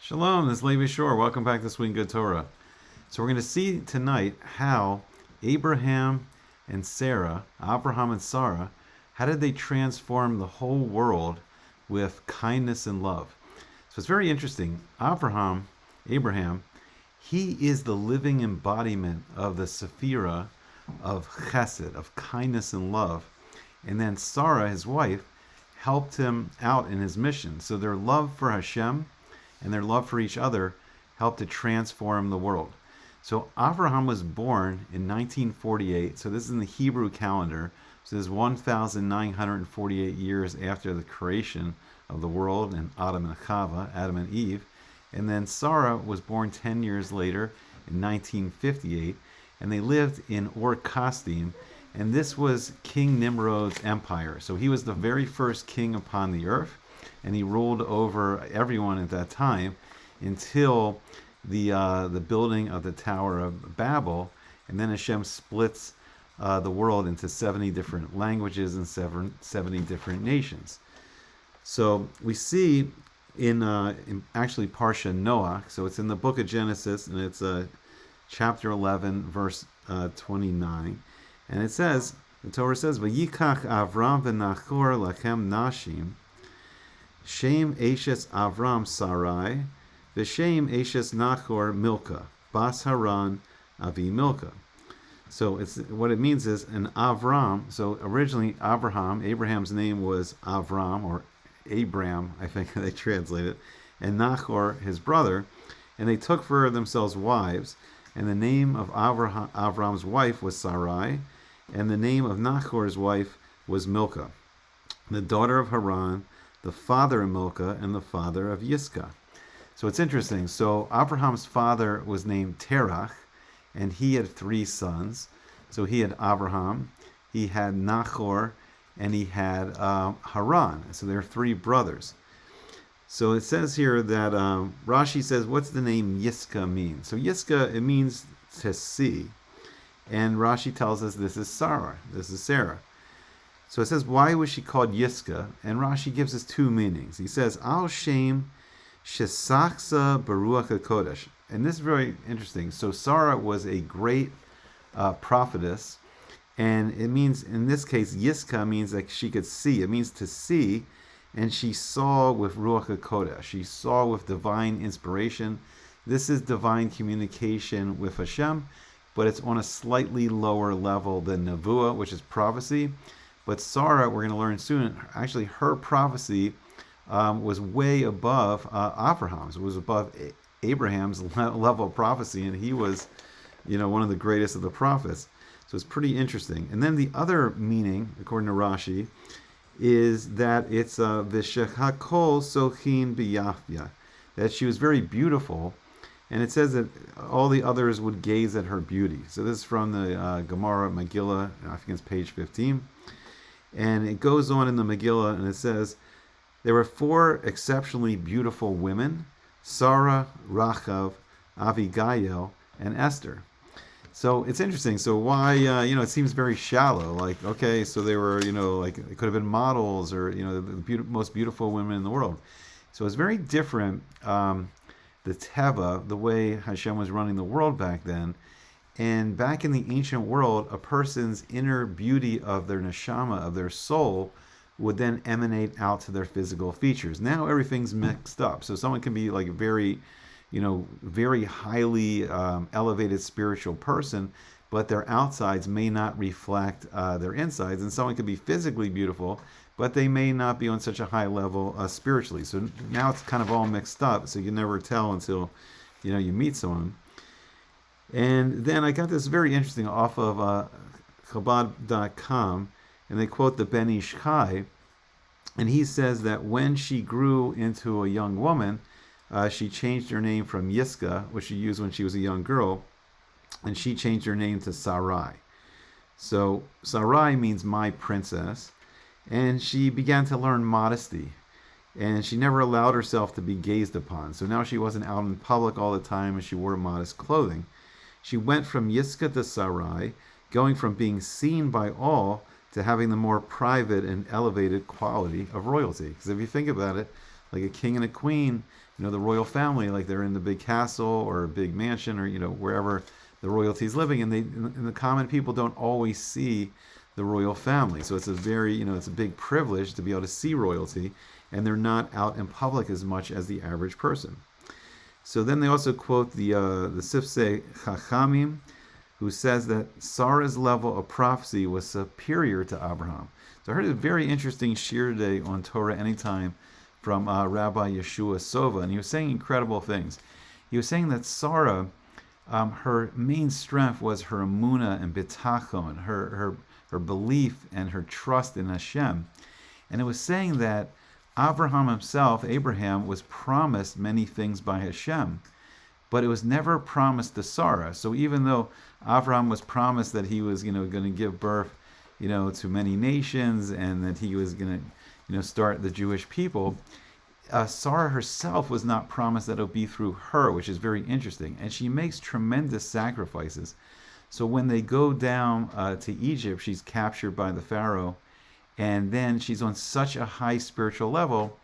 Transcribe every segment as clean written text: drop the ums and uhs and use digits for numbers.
Shalom, this is Levi Shore. Welcome back to Swing Good Torah. So we're going to see tonight how Abraham and Sarah, Avraham and Sarah, how did they transform the whole world with kindness and love? So it's very interesting. Abraham, he is the living embodiment of the Sephira of chesed, of kindness and love. And then Sarah, his wife, helped him out in his mission. So their love for Hashem and their love for each other helped to transform the world. So Avraham was born in 1948. So this is in the Hebrew calendar. So this is 1,948 years after the creation of the world and Adam and Chava, Adam and Eve. And then Sarah was born 10 years later in 1958. And they lived in Ur Kasdim. And this was King Nimrod's empire. So he was the very first king upon the earth. And he ruled over everyone at that time until the building of the Tower of Babel, and then Hashem splits the world into 70 different languages and 70 different nations. So we see in actually Parsha Noach, so it's in the book of Genesis, and it's chapter 11, verse 29, and it says, the Torah says, "Vayikach Avram v'Nachor lachem nashim." Shem Eshes Avram Sarai, V'Shem Eshes Nachor Milka, Bas Haran Avi Milka. So it's what it means is an Avram. So originally Abraham's name was Avram or Abram, I think they translate it, and Nachor his brother, and they took for themselves wives. And the name of Avram's wife was Sarai, and the name of Nachor's wife was Milka, the daughter of Haran, the father of Milcah, and the father of Yiscah. So it's interesting. So Abraham's father was named Terach, and he had three sons. So he had Abraham, he had Nachor, and he had Haran. So there are three brothers. So it says here that Rashi says, what's the name Yiscah mean? So Yiscah, it means to see. And Rashi tells us this is Sarah. This is Sarah. So it says, why was she called Yiscah? And Rashi gives us two meanings. He says, Al Shem Shesachsa Baruach HaKodesh. And this is very interesting. So Sarah was a great prophetess. And it means, in this case, Yiscah means that she could see. It means to see. And she saw with Ruach HaKodesh. She saw with divine inspiration. This is divine communication with Hashem. But it's on a slightly lower level than Nevuah, which is prophecy. But Sarah, we're going to learn soon, actually her prophecy was way above Abraham's. It was above Abraham's level of prophecy, and he was, one of the greatest of the prophets. So it's pretty interesting. And then the other meaning, according to Rashi, is that it's V'shechakol sochin b'yafya, that she was very beautiful, and it says that all the others would gaze at her beauty. So this is from the Gemara Megillah, I think it's page 15. And it goes on in the Megillah, and it says, there were four exceptionally beautiful women, Sarah, Rachav, Avigail, and Esther. So it's interesting. So why, it seems very shallow. Like, okay, so they were, like it could have been models or, the most beautiful women in the world. So it's very different, the Teva, the way Hashem was running the world back then. And back in the ancient world, a person's inner beauty of their neshama, of their soul, would then emanate out to their physical features. Now everything's mixed up. So someone can be like a very, very highly elevated spiritual person, but their outsides may not reflect their insides. And someone could be physically beautiful, but they may not be on such a high level spiritually. So now it's kind of all mixed up. So you never tell until, you meet someone. And then I got this very interesting off of Chabad.com, and they quote the Ben Ish Chai, and he says that when she grew into a young woman, she changed her name from Yiscah, which she used when she was a young girl, and she changed her name to Sarai. So Sarai means my princess, and she began to learn modesty, and she never allowed herself to be gazed upon. So now she wasn't out in public all the time, and she wore modest clothing. She went from Yiscah to Sarai, going from being seen by all to having the more private and elevated quality of royalty. Because if you think about it, like a king and a queen, the royal family, like they're in the big castle or a big mansion or, wherever the royalty is living. And the common people don't always see the royal family. So it's a very, it's a big privilege to be able to see royalty, and they're not out in public as much as the average person. So then they also quote the Sifsei Chachamim, who says that Sarah's level of prophecy was superior to Abraham. So I heard a very interesting shir today on Torah Anytime from Rabbi Yeshua Sova, and he was saying incredible things. He was saying that Sarah, her main strength was her emunah and bitachon, her belief and her trust in Hashem. And it was saying that Abraham himself, Abraham, was promised many things by Hashem, but it was never promised to Sarah. So even though Abraham was promised that he was, going to give birth, to many nations, and that he was going to, start the Jewish people, Sarah herself was not promised that it would be through her, which is very interesting. And she makes tremendous sacrifices. So when they go down to Egypt, she's captured by the Pharaoh, and then she's on such a high spiritual level.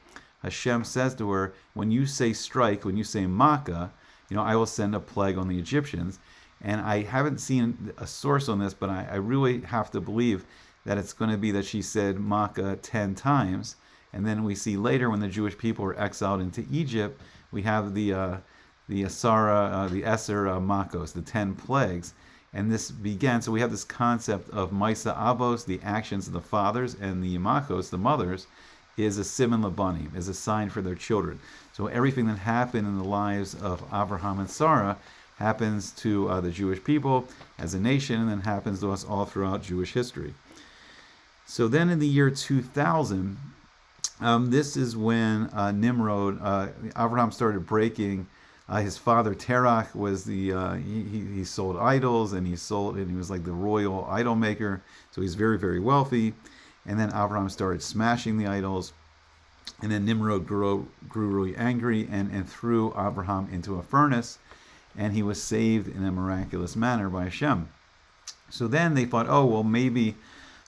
Hashem says to her, when you say strike, when you say Makkah, I will send a plague on the Egyptians. And I haven't seen a source on this, but I really have to believe that it's going to be that she said Makkah 10 times. And then we see later when the Jewish people were exiled into Egypt, we have the Asara, the Eser Makos, the 10 plagues. And this began, so we have this concept of Maisa Avos, the actions of the fathers, and the Makos, the mothers, is a siman labanim, is a sign for their children. So everything that happened in the lives of Avraham and Sarah happens to the Jewish people as a nation, and then happens to us all throughout Jewish history. So then in the year 2000, this is when Nimrod, Avraham started breaking. His father Terach was he sold idols, and he was like the royal idol maker. So he's very, very wealthy. And then Avraham started smashing the idols. And then Nimrod grew really angry and threw Avraham into a furnace. And he was saved in a miraculous manner by Hashem. So then they thought, oh, well, maybe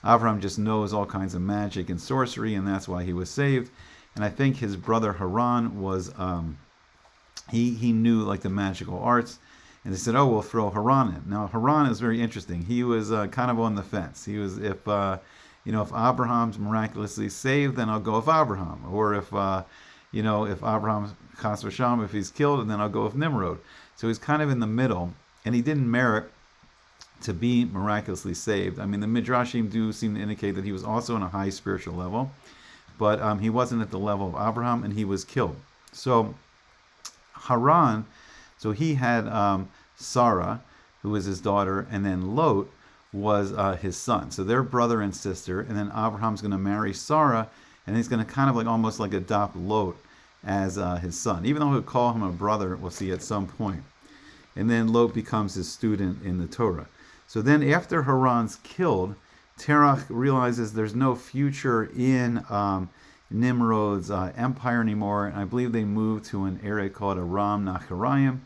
Avraham just knows all kinds of magic and sorcery, and that's why he was saved. And I think his brother Haran was... He knew like the magical arts, and they said, "Oh, we'll throw Haran in." Now, Haran is very interesting. He was kind of on the fence. He was, if Abraham's miraculously saved, then I'll go with Abraham, or if Abraham chas v'shalom, if he's killed, then I'll go with Nimrod. So he's kind of in the middle, and he didn't merit to be miraculously saved. I mean, the Midrashim do seem to indicate that he was also on a high spiritual level, but he wasn't at the level of Abraham, and he was killed. So Haran, so he had Sarah, who was his daughter, and then Lot was his son. So they're brother and sister, and then Abraham's going to marry Sarah, and he's going to kind of like almost like adopt Lot as his son, even though he'll call him a brother, we'll see at some point. And then Lot becomes his student in the Torah. So then after Haran's killed, Terach realizes there's no future in Nimrod's empire anymore, and I believe they moved to an area called Aram Naharaim.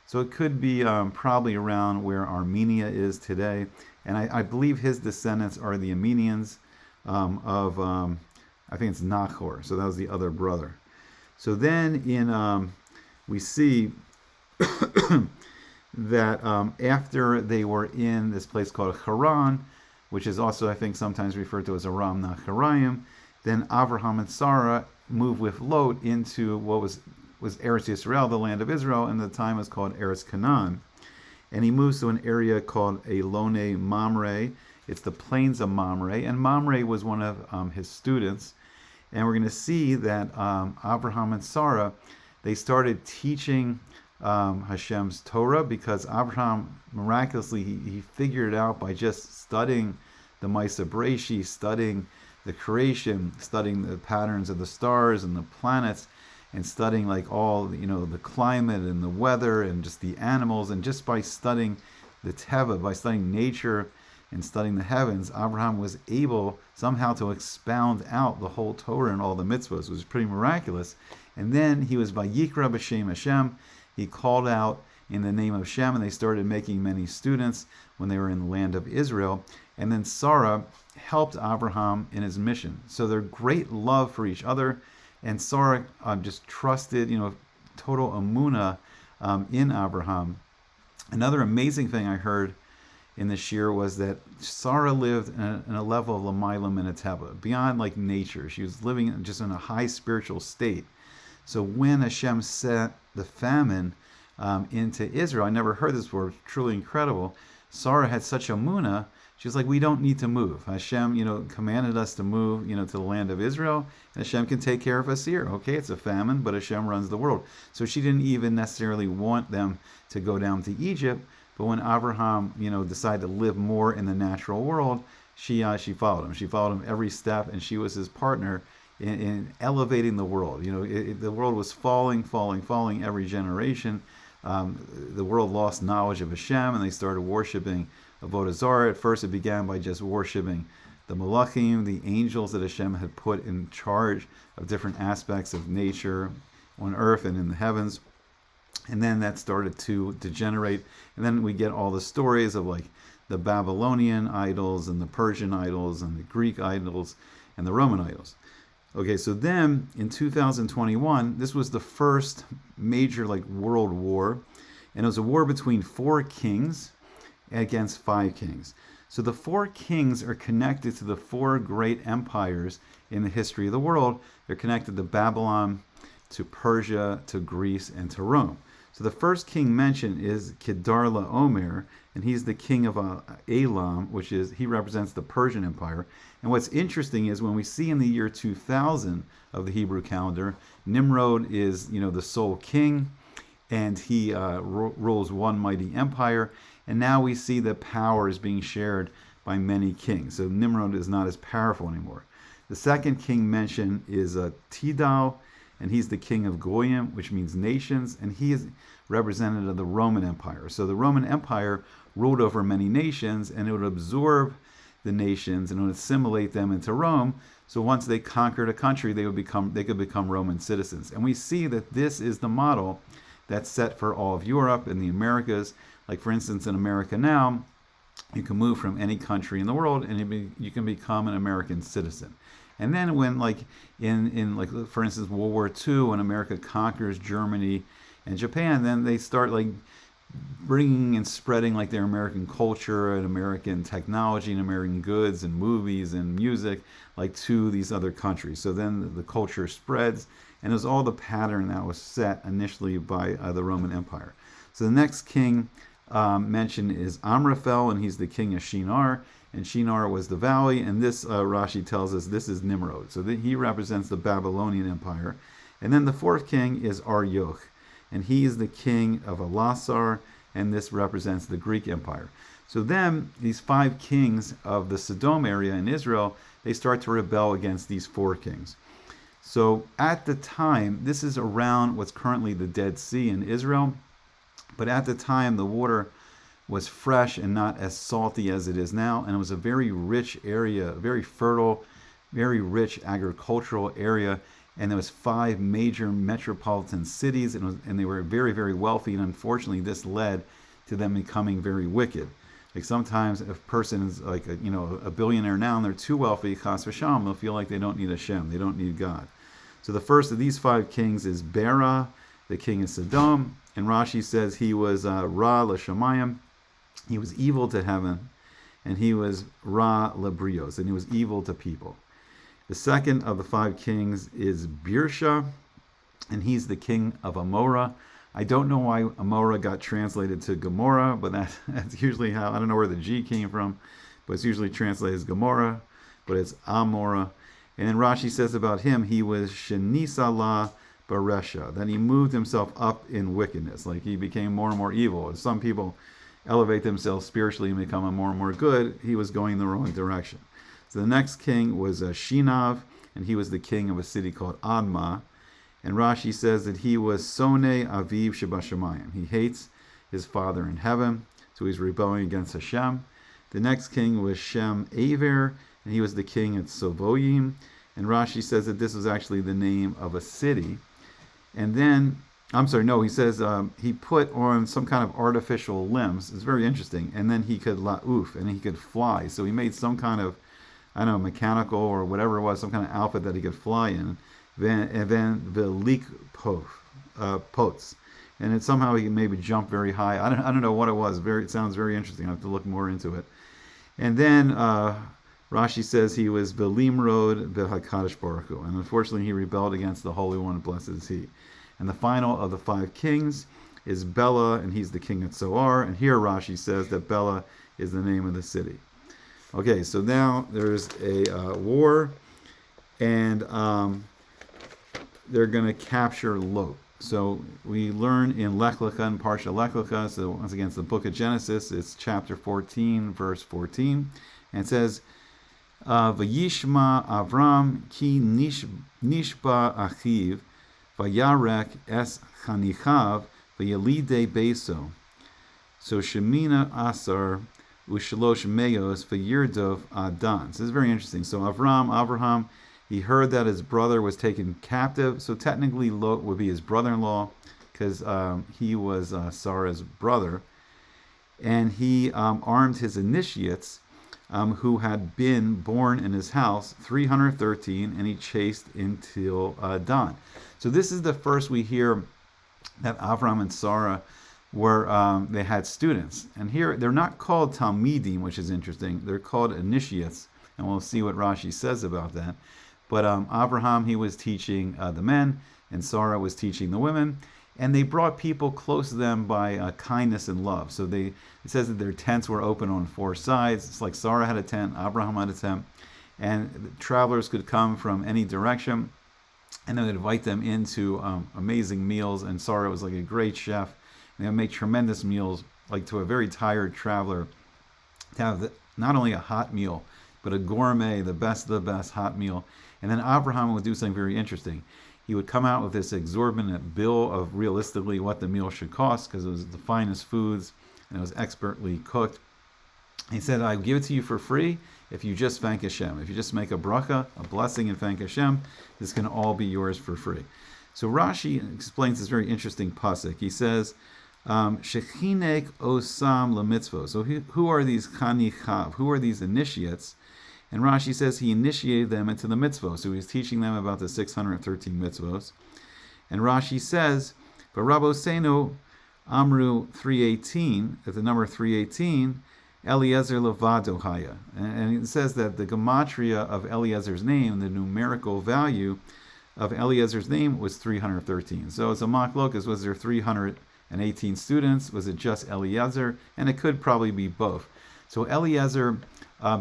So it could be probably around where Armenia is today, and I believe his descendants are the Armenians of I think it's Nahor. So that was the other brother. So then we see that after they were in this place called Haran, which is also I think sometimes referred to as Aram Naharaim, then Avraham and Sarah moved with Lot into what was Eretz Yisrael, the land of Israel, and at the time was called Eretz Canaan. And he moves to an area called Elone Mamre. It's the plains of Mamre, and Mamre was one of his students. And we're going to see that Avraham and Sarah, they started teaching Hashem's Torah, because Avraham miraculously he figured it out by just studying the Maisa Bereishis, studying the creation, studying the patterns of the stars and the planets, and studying like all the climate and the weather and just the animals, and just by studying the Teva, by studying nature and studying the heavens, Abraham was able somehow to expound out the whole Torah and all the mitzvahs. It was pretty miraculous. And then he was Vayikra b'Shem Hashem. He called out in the name of Hashem, and they started making many students when they were in the land of Israel. And then Sarah helped Abraham in his mission. So their great love for each other And Sarah just trusted, total amuna in Abraham. Another amazing thing I heard in this year was that Sarah lived in a level of Lamaila Minateba, beyond like nature. She was living just in a high spiritual state. So when Hashem sent the famine into Israel, I never heard this before, truly incredible. Sarah had such a muna, she was like, we don't need to move. Hashem, commanded us to move, to the land of Israel, and Hashem can take care of us here. Okay, it's a famine, but Hashem runs the world. So she didn't even necessarily want them to go down to Egypt, but when Avraham, decided to live more in the natural world, she followed him. She followed him every step, and she was his partner in elevating the world. The world was falling every generation. The world lost knowledge of Hashem, and they started worshiping Avodah Zarah. At first, it began by just worshiping the Malachim, the angels that Hashem had put in charge of different aspects of nature on earth and in the heavens. And then that started to degenerate. And then we get all the stories of like the Babylonian idols and the Persian idols and the Greek idols and the Roman idols. Okay, so then in 2021, this was the first major world war, and it was a war between 4 kings against 5 kings. So the 4 kings are connected to the 4 great empires in the history of the world. They're connected to Babylon, to Persia, to Greece, and to Rome. So the first king mentioned is Kedar Omer, and he's the king of Elam, he represents the Persian Empire. And what's interesting is when we see in the year 2000 of the Hebrew calendar, Nimrod is, the sole king, and he rules one mighty empire. And now we see that power is being shared by many kings. So Nimrod is not as powerful anymore. The second king mentioned is Tidal, and he's the king of Goyim, which means nations, and he is representative of the Roman Empire. So the Roman Empire ruled over many nations, and it would absorb the nations and would assimilate them into Rome. So once they conquered a country, they could become Roman citizens. And we see that this is the model that's set for all of Europe and the Americas. Like for instance, in America now, you can move from any country in the world and you can become an American citizen. And then when in for instance, World War II, when America conquers Germany and Japan, then they start bringing and spreading their American culture and American technology and American goods and movies and music to these other countries. So then the culture spreads, and it was all the pattern that was set initially by the Roman Empire. So the next king mentioned is Amraphel, and he's the king of Shinar, and Shinar was the valley, and this Rashi tells us this is Nimrod. So he represents the Babylonian Empire. And then the 4th king is Arioch, and he is the king of Elasar, and this represents the Greek Empire. So then these 5 kings of the Sodom area in Israel, they start to rebel against these 4 kings. So at the time, this is around what's currently the Dead Sea in Israel, but at the time the water was fresh and not as salty as it is now, and it was a very rich area, very fertile, very rich agricultural area. And there was 5 major metropolitan cities, and they were very, very wealthy. And unfortunately, this led to them becoming very wicked. Sometimes if a person is a billionaire now and they're too wealthy, chas v'sham, they'll feel like they don't need Hashem, they don't need God. So the first of these 5 kings is Bera, the king of Sodom, and Rashi says he was Ra l'shamayim, he was evil to heaven, and he was Ra l'brios, and he was evil to people. The second of the 5 kings is Birsha, and he's the king of Amorah. I don't know why Amorah got translated to Gomorrah, but that's usually how, I don't know where the G came from, but it's usually translated as Gomorrah, but it's Amorah. And then Rashi says about him, he was Shenisala Baresha, that he moved himself up in wickedness, he became more and more evil. As some people elevate themselves spiritually and become more and more good, he was going the wrong direction. So the next king was Shinav, and he was the king of a city called Admah. And Rashi says that he was Sonei Aviv Shebashamayim. He hates his father in heaven, so he's rebelling against Hashem. The next king was Shem Aver, and he was the king at Sovoyim. And Rashi says that this was actually the name of a city. And then, he says he put on some kind of artificial limbs. It's very interesting. And then he could la'uf, and he could fly. So he made some kind of, mechanical or whatever it was, some kind of outfit that he could fly in. then velik pots. And it somehow he maybe jumped very high. I don't know what it was. It sounds very interesting. I have to look more into it. And then Rashi says he was Velimrod V'Hakadosh Baruch Hu. And unfortunately he rebelled against the Holy One, blessed is he. And the final of the 5 kings is Bela, and he's the king of Zoar. And here Rashi says that Bela is the name of the city. Okay, so now there's a war, and they're going to capture Lot. So we learn in Lech Lecha and Parsha Lech Lecha, so once again, it's the book of Genesis, it's chapter 14, verse 14, and it says, Vayishma Avraham ki nishba achiv, vayarek es chanichav, vayalide beso. So Shemina Asar ushalosh meyos vayirdov adan. So this is very interesting. So Avraham, he heard that his brother was taken captive. So technically Lot would be his brother-in-law, because he was Sarah's brother. And he armed his initiates, who had been born in his house, 313, and he chased until Dan. So this is the first we hear that Avraham and Sarah they had students. And here they're not called Talmidim, which is interesting. They're called initiates, and we'll see what Rashi says about that. But Avraham, he was teaching the men, and Sarah was teaching the women, and they brought people close to them by kindness and love. So it says that their tents were open on 4 sides. It's like Sarah had a tent, Abraham had a tent, and travelers could come from any direction, and they would invite them into amazing meals. And Sarah was like a great chef. And they would make tremendous meals, like to a very tired traveler, to have not only a hot meal, but a gourmet, the best of the best hot meal. And then Abraham would do something very interesting. He would come out with this exorbitant bill of realistically what the meal should cost, because it was the finest foods and it was expertly cooked. He said, I give it to you for free if you just thank Hashem. If you just make a bracha, a blessing, and thank Hashem, this can all be yours for free. So Rashi explains this very interesting pasuk. He says, Shechinek osam lemitzvot. So who are these chanichav? Who are these initiates? And Rashi says he initiated them into the mitzvot. So he's teaching them about the 613 mitzvot. And Rashi says, but Rabosenu Amru 318, at the number 318, Eliezer Levado Haya. And it says that the gematria of Eliezer's name, the numerical value of Eliezer's name, was 313. So it's a machlokas. Was there 318 students? Was it just Eliezer? And it could probably be both. So Eliezer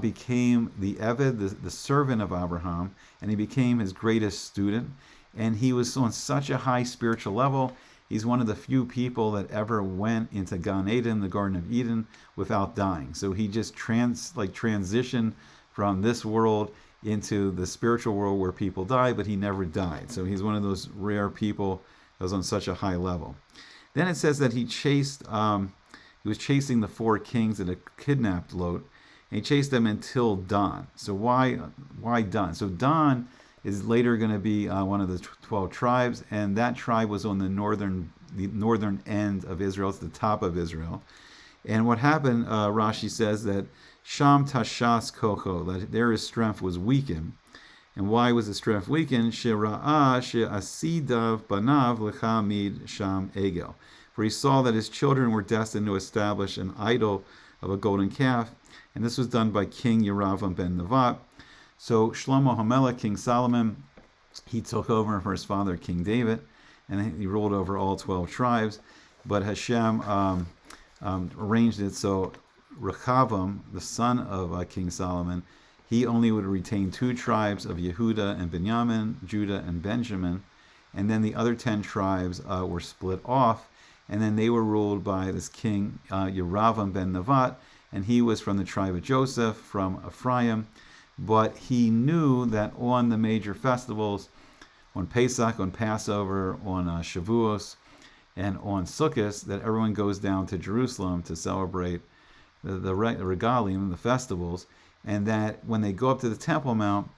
became the Eved, the servant of Abraham, and he became his greatest student. And he was on such a high spiritual level. He's one of the few people that ever went into Gan Eden, the Garden of Eden, without dying. So he just transitioned from this world into the spiritual world where people die, but he never died. So he's one of those rare people that was on such a high level. Then it says that he was chasing the 4 kings that had kidnapped Lot, and he chased them until Dan. So why Dan? So Dan is later going to be one of the 12 tribes, and that tribe was on the northern end of Israel. It's the top of Israel. And what happened, Rashi says that Sham Tashas Kocho, that there his strength was weakened. And why was his strength weakened? She'ra'ah she'asidav banav lechamid Sham Egel. For he saw that his children were destined to establish an idol of a golden calf, and this was done by King Yeravam ben Nevat. So Shlomo HaMelech, King Solomon, he took over for his father, King David, and he ruled over all 12 tribes. But Hashem arranged it so Rechavam, the son of King Solomon, he only would retain 2 tribes of Yehuda and Benjamin, Judah and Benjamin, and then the other 10 tribes were split off, and then they were ruled by this king Yeravam ben Nevat, and he was from the tribe of Joseph, from Ephraim. But he knew that on the major festivals, on Pesach, on Passover, on Shavuos, and on Sukkot, that everyone goes down to Jerusalem to celebrate the regalim, the festivals, and that when they go up to the Temple Mount,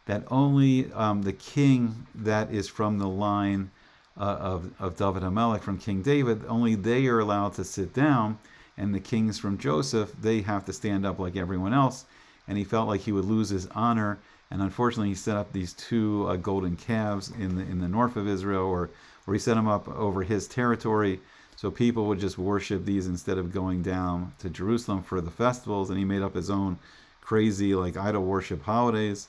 that only the king that is from the line of David HaMelech, from King David, only they are allowed to sit down, and the kings from Joseph, they have to stand up like everyone else. And he felt like he would lose his honor And unfortunately, he set up these two golden calves in the north of Israel, or he set them up over his territory, so people would just worship these instead of going down to Jerusalem for the festivals. And he made up his own crazy like idol worship holidays.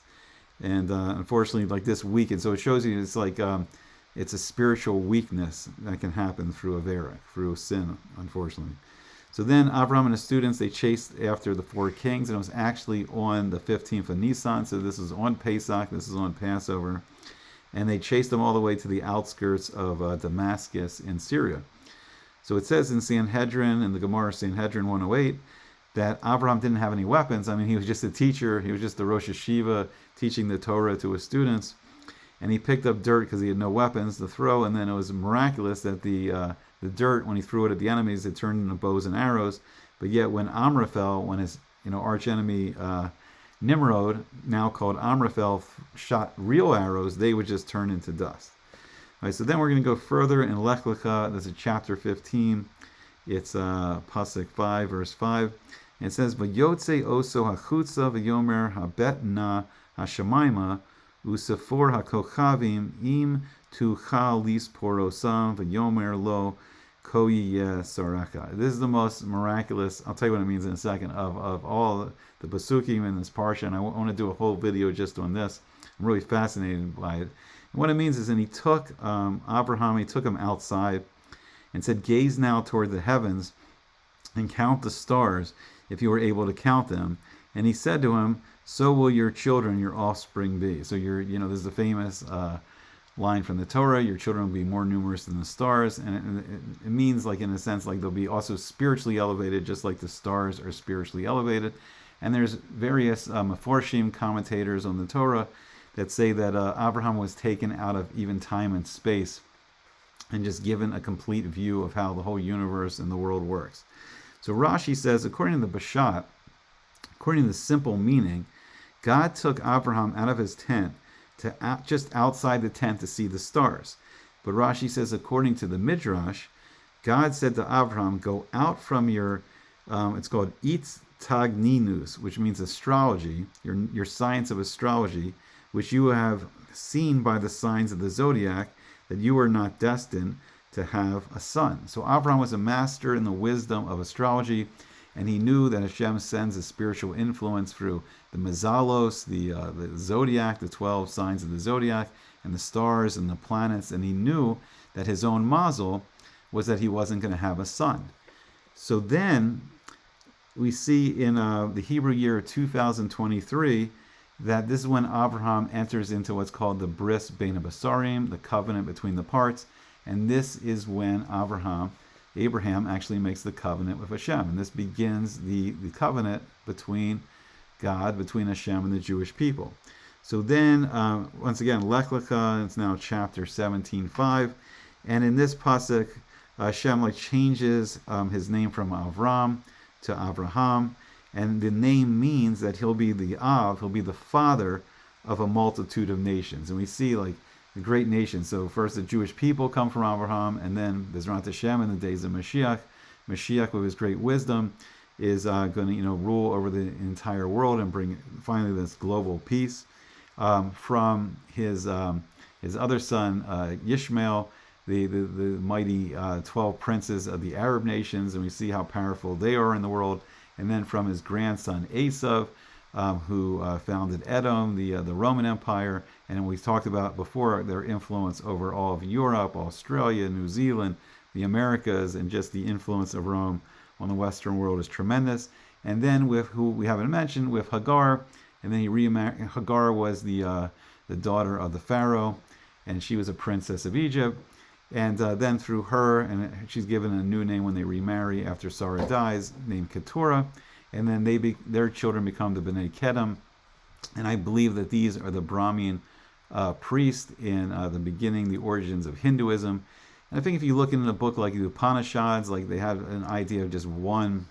And unfortunately, like this weekend, so it shows you it's like it's a spiritual weakness that can happen through Avera, through sin, unfortunately. So then Avraham and his students, they chased after the four kings, and it was actually on the 15th of Nisan. So this is on Pesach, this is on Passover. And they chased them all the way to the outskirts of Damascus in Syria. So it says in Sanhedrin, in the Gemara Sanhedrin 108, that Avraham didn't have any weapons. I mean, he was just a teacher. He was just the Rosh Hashiva teaching the Torah to his students. And he picked up dirt because he had no weapons to throw. And then it was miraculous that the dirt, when he threw it at the enemies, it turned into bows and arrows. But yet when Amraphel, when his arch enemy Nimrod, now called Amraphel, shot real arrows, they would just turn into dust. All right, so then we're going to go further in Lech Lecha. This is chapter 15. It's Pasuk 5, verse 5. And it says, V'yotze oso hachutza v'yomer habetna hashamayma usefor hakochavim im tuchal lis porosam v'yomer lo koyiyeh saraka. This is the most miraculous, I'll tell you what it means in a second, of all the Pasukim in this Parsha, and I want to do a whole video just on this. I'm really fascinated by it. And what it means is, and he took Avraham, he took him outside and said, gaze now toward the heavens and count the stars if you were able to count them. And he said to him, so will your children, your offspring be. So this is the famous line from the Torah, your children will be more numerous than the stars. And it means, like, in a sense, like they'll be also spiritually elevated, just like the stars are spiritually elevated. And there's various Meforshim commentators on the Torah that say that Avraham was taken out of even time and space and just given a complete view of how the whole universe and the world works. So Rashi says, according to the Bashat, according to the simple meaning, God took Avraham out of his tent to just outside the tent to see the stars. But Rashi says, according to the Midrash, God said to Avraham, go out from your, it's called Itz Tagninus, which means astrology, your science of astrology, which you have seen by the signs of the zodiac, that you are not destined to have a son. So Avraham was a master in the wisdom of astrology, and he knew that Hashem sends a spiritual influence through the Mazalos, the zodiac, the 12 signs of the zodiac, and the stars and the planets, and he knew that his own mazel was that he wasn't going to have a son. So then we see in the Hebrew year 2023 that this is when Avraham enters into what's called the Bris Bein HaBasarim, the covenant between the parts, and this is when Abraham actually makes the covenant with Hashem, and this begins the covenant between God, between Hashem and the Jewish people. So then, once again, Lech Lecha, it's now chapter 17:5, and in this pasuk, Hashem changes his name from Avram to Avraham, and the name means that he'll be the he'll be the father of a multitude of nations. And we see the great nations. So first the Jewish people come from Avraham, and then Bezrat Hashem in the days of Mashiach. Mashiach, with his great wisdom, is going to rule over the entire world and bring finally this global peace. From his other son Yishmael, the mighty 12 princes of the Arab nations, and we see how powerful they are in the world. And then from his grandson Esav, who founded Edom, the Roman Empire, and we talked about before their influence over all of Europe, Australia, New Zealand, the Americas, and just the influence of Rome on the Western world is tremendous. And then with who we haven't mentioned, with Hagar, and then he remarried. Hagar was the daughter of the Pharaoh, and she was a princess of Egypt. And then through her, and she's given a new name when they remarry after Sarah dies, named Keturah. And then their children become the B'nai Kedem. And I believe that these are the Brahmin priests in the beginning, the origins of Hinduism. And I think if you look into a book like the Upanishads, they have an idea of just one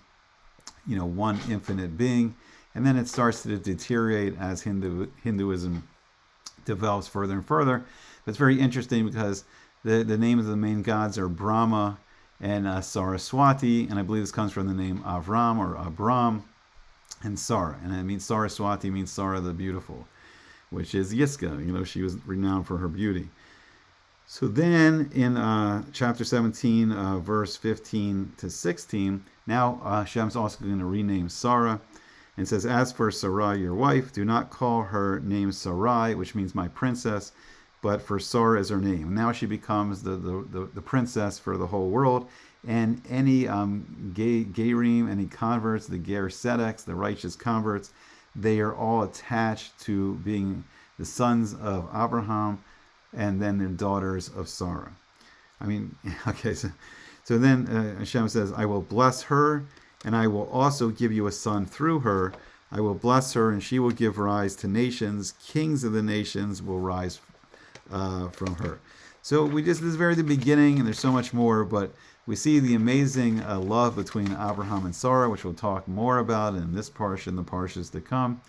infinite being. And then it starts to deteriorate as Hinduism develops further and further. But it's very interesting because the names of the main gods are Brahma and Saraswati, and I believe this comes from the name Avram or Abram, and Sarah. And I mean Saraswati means Sarah the beautiful. which is Yiska. She was renowned for her beauty. So then in chapter 17, verse 15 to 16, now Hashem's also going to rename Sarah. And says, as for Sarai, your wife, do not call her name Sarai, which means my princess, but for Sarah is her name. Now she becomes the princess for the whole world. And any Gerim, any converts, the Ger Sedeks, the righteous converts, they are all attached to being the sons of Avraham and then their daughters of Sarah. Okay, so then Hashem says, I will bless her, and I will also give you a son through her. I will bless her, and she will give rise to nations. Kings of the nations will rise from her. So this is very the beginning, and there's so much more, but we see the amazing love between Avraham and Sarah, which we'll talk more about in this parsha and the parshas to come,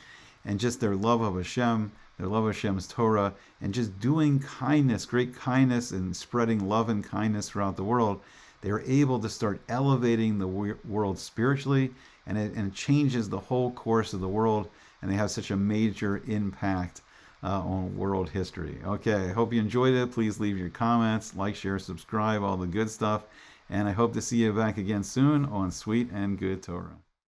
and just their love of Hashem, their love of Hashem's Torah, and just doing kindness, great kindness, and spreading love and kindness throughout the world. They are able to start elevating the world spiritually, and it changes the whole course of the world, and they have such a major impact on world history. Okay, I hope you enjoyed it. Please leave your comments, like, share, subscribe, all the good stuff, and I hope to see you back again soon on Sweet and Good Torah.